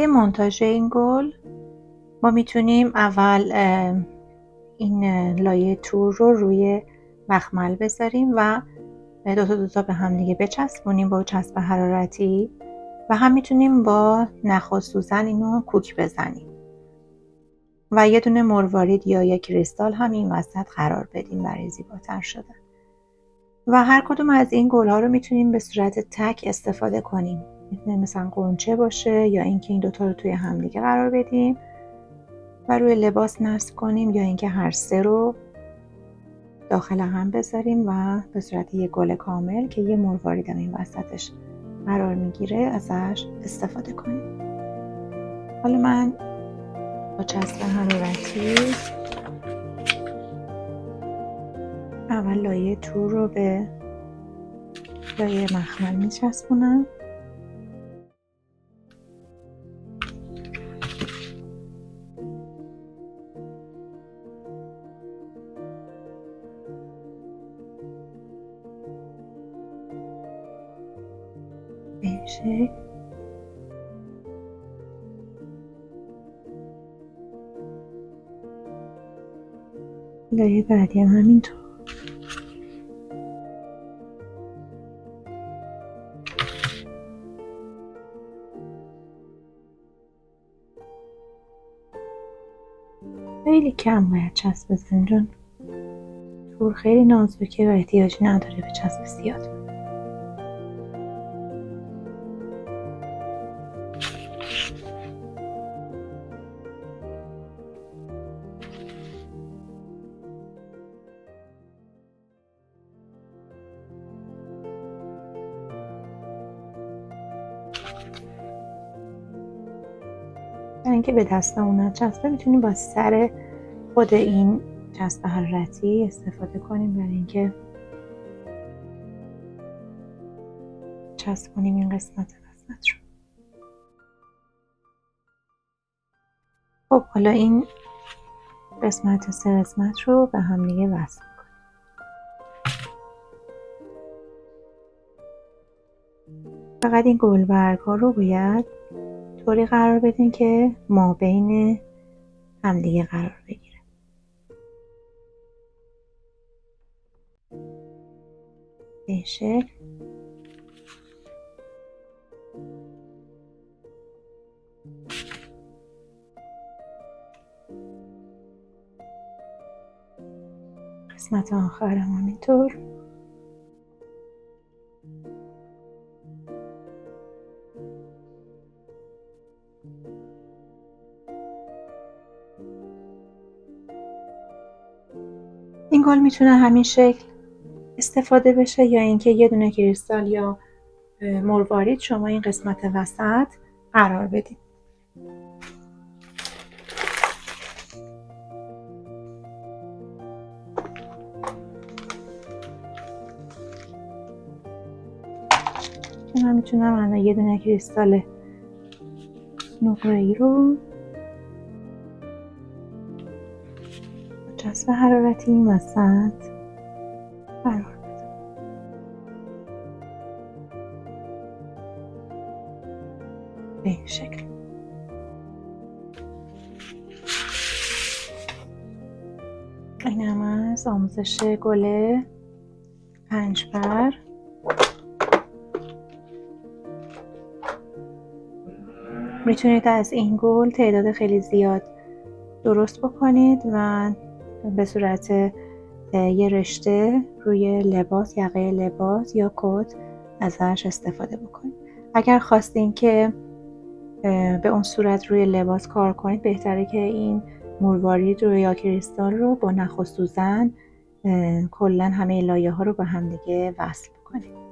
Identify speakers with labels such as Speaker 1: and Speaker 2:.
Speaker 1: برای مونتاژ این گل ما میتونیم اول این لایه تور رو روی مخمل بذاریم و دو تا به هم دیگه بچسبونیم با چسب حرارتی و هم میتونیم با نخ و سوزن اینو کوک بزنیم و یه دونه مروارید یا یک کریستال هم این وسط قرار بدیم برای زیباتر شدن. و هر کدوم از این گل ها رو میتونیم به صورت تک استفاده کنیم. میتونه مثلا قنچه باشه یا اینکه این دوتا رو توی همدیگه قرار بدیم و روی لباس نصب کنیم یا اینکه هر سه رو داخل هم بذاریم و به صورت یک گل کامل که یه مروارید هم این وسطش قرار میگیره ازش استفاده کنیم. حالا من با چسب حرارتی اول لایه تور رو به لایه مخمل میچسبونم. به این شکل لایه بعدی هم همینطور. خیلی کم باید چسب بزنیم چون تور خیلی نازکه و احتیاجی نداره به چسب زیاد. برای اینکه به دستمون نچسبه میتونیم با سر خود این چسب حرارتی استفاده کنیم برای اینکه چسبونیم این قسمت وسط رو. خب حالا این قسمت سه قسمت رو به هم دیگه وصل کنیم. فقط این گلبرگ ها رو باید طوری قرار بدیم که ما بین همدیگه قرار بگیره. به این شکل قسمت آخر هم همینطور. این گل میتونه همین شکل استفاده بشه یا اینکه یه دونه کریستال یا مروارید شما این قسمت وسط قرار بدید. من میتونم الان یه دونه کریستال نقره‌ای رو با چسب حرارتی این وسط قرار بدم. به این شکل. این هم از آموزش گل 5 پر. میتونید از این گل تعداد خیلی زیاد درست بکنید و به صورت یه رشته روی لباس، یقه لباس یا کت ازش استفاده بکنید. اگر خواستین که به اون صورت روی لباس کار کنید بهتره که این مروارید رو یا کریستال رو با نخ و سوزن کلا همه لایه ها رو با هم دیگه وصل کنید.